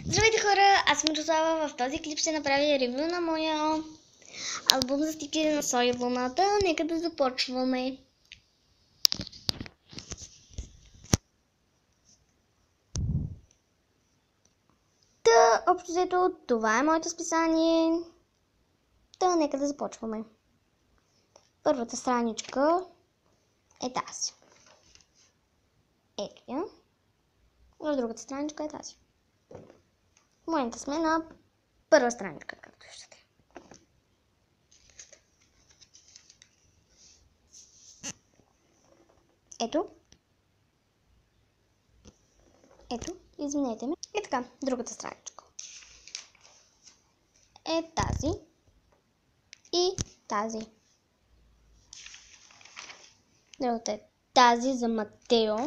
Здравейте хора, аз съм Мирослава. В този клип ще направя ревю на моя албум за стикери на Соя вълната. Нека да започваме. Общо взето, това е моето списание. Нека да започваме. Първата страничка е тази. Ето я. А другата страничка е тази. В момента сме на първа страничка, както виждате. Ето, извинете ме. И така, другата страничка е тази и тази. Другата е тази за Матео.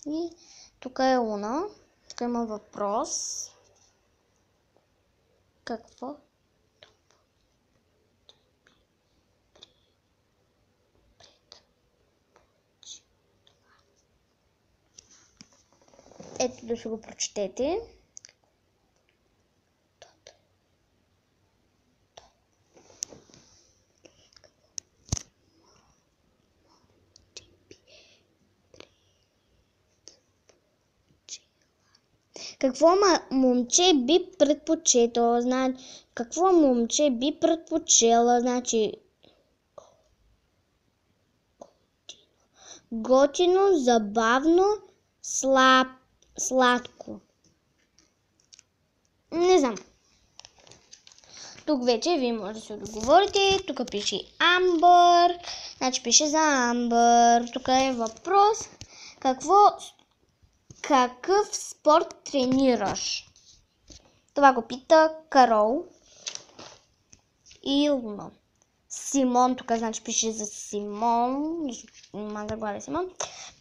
И тук е Луна. Тук има въпрос. Какво? Ето да ще го прочетете. Какво момче би предпочетала? Какво момче би предпочела? Значи готино, забавно, сладко. Не знам. Тук вече вие може да се отговорите. Тук пише Амбър. Значи пише за Амбър. Тук е въпрос. Какъв спорт тренираш? Това го пита Карол и Луна. Симон, тук значи пише за Симон. Няма заглавие Симон.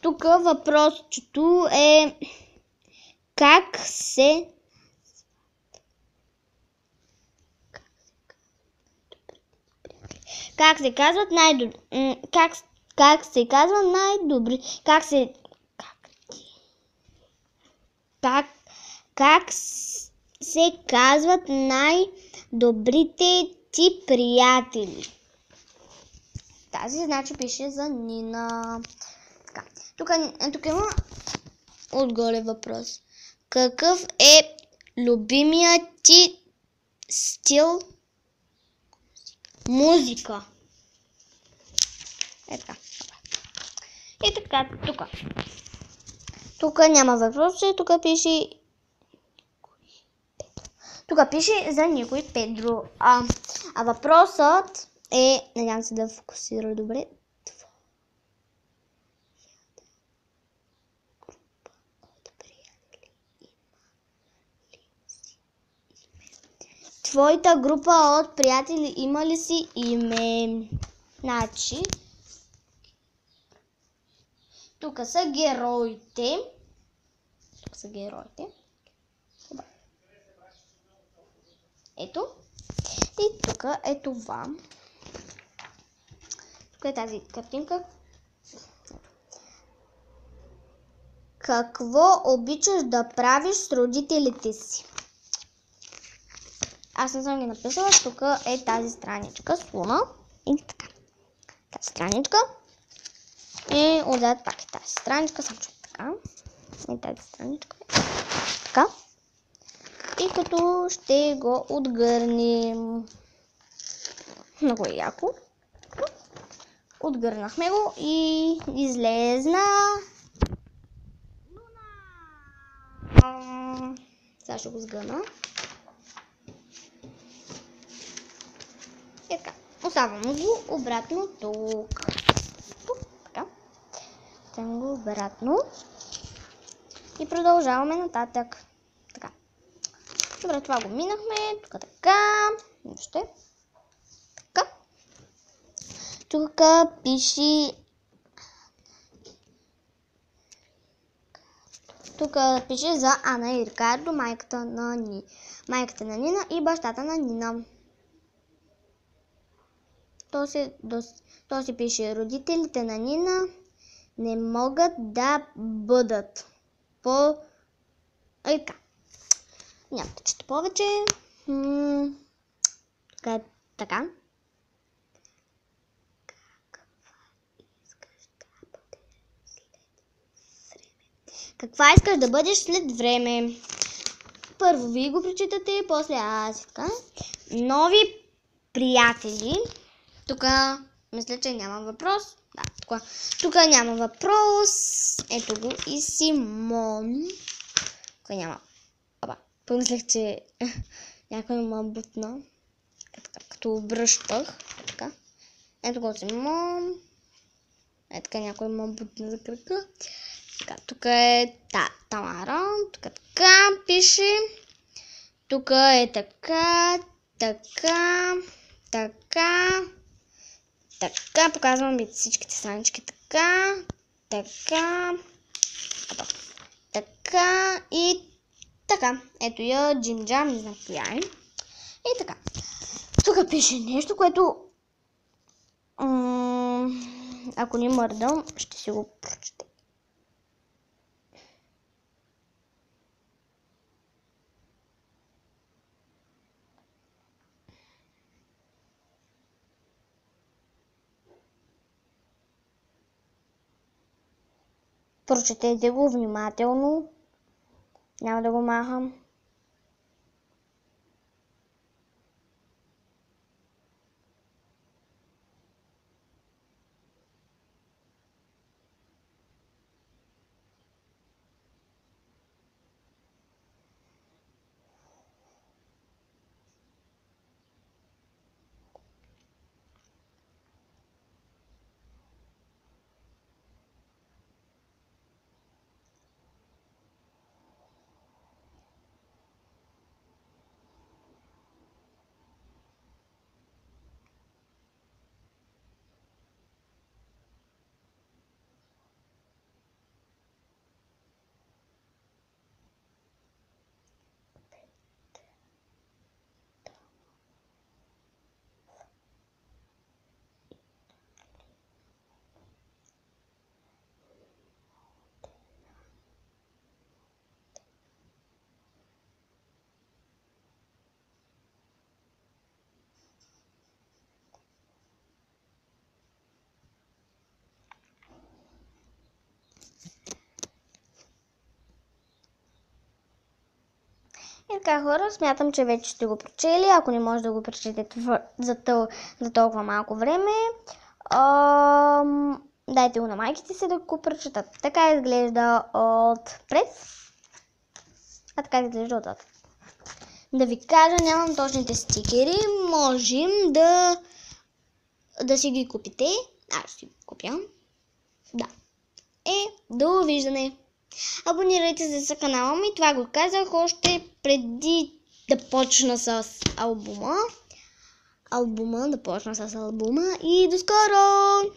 Тук въпросчето е как се казват най-добри. Как се казва най-добри? Как се казват най-добрите ти приятели? Тази значи пише за Нина. Така. Тук има отгоре въпрос. Какъв е любимият ти стил музика? И така, тук няма въпрос, тук пише за Никой Педро. А въпросът е, надявам се да фокусира добре. Твоята група от приятели има ли си име? Значи, тук са героите. Ето. И тук е това. Тук е тази картинка. Какво обичаш да правиш с родителите си? Аз не съм ги написала. Тук е тази страничка с Луна. И така. Тази страничка. И отзад пак е тази страничка. Само че така. И тази страничка. Така. И като ще го отгърнем. Много е яко. Отгърнахме го и излезна Луна. Сега ще го сгъна. И така. Оставям го обратно тук. Така. Оставям го обратно. И продължаваме нататък. Така. Добре, това го минахме. Тук така. Вижте. Така. Тук пише... Тук пише за Ана и Рикардо, майката на Нина и бащата на Нина. То си пише: родителите на Нина не могат да бъдат И така. Няма да чета повече. Така. Каква искаш да бъдеш след време? Първо вие го прочитате, после аз и така. Нови приятели. Тук мисля, че няма въпрос. Да, тук няма въпрос. Ето го и Симон. Тук няма. Помислех, че някой ма бутна. Като обръщах. Така. Ето го Симон. Ето така някой ма бутна за кръка. Така, тук е Тамара. Тук така пише. Тук е така. Така, показвам ви всичките странички. Така и така. Ето я, Джимджам, не знам коя е. И така. Тук пише нещо, което ако не мърдам, ще си го прочете. Прочетете го внимателно. Няма да го махам. И така, хора, смятам, че вече сте го прочели. Ако не може да го прочетете за толкова малко време, дайте го на майките си да го прочетат. Така изглежда отпред. А така изглежда отзад. Да ви кажа, нямам точните стикери. Можем да си ги купите. Аз ще ги купя. Да. Довиждане. Абонирайте се за канала ми. Това го казах още преди да почна с албума. Да почна с албума. И до скоро!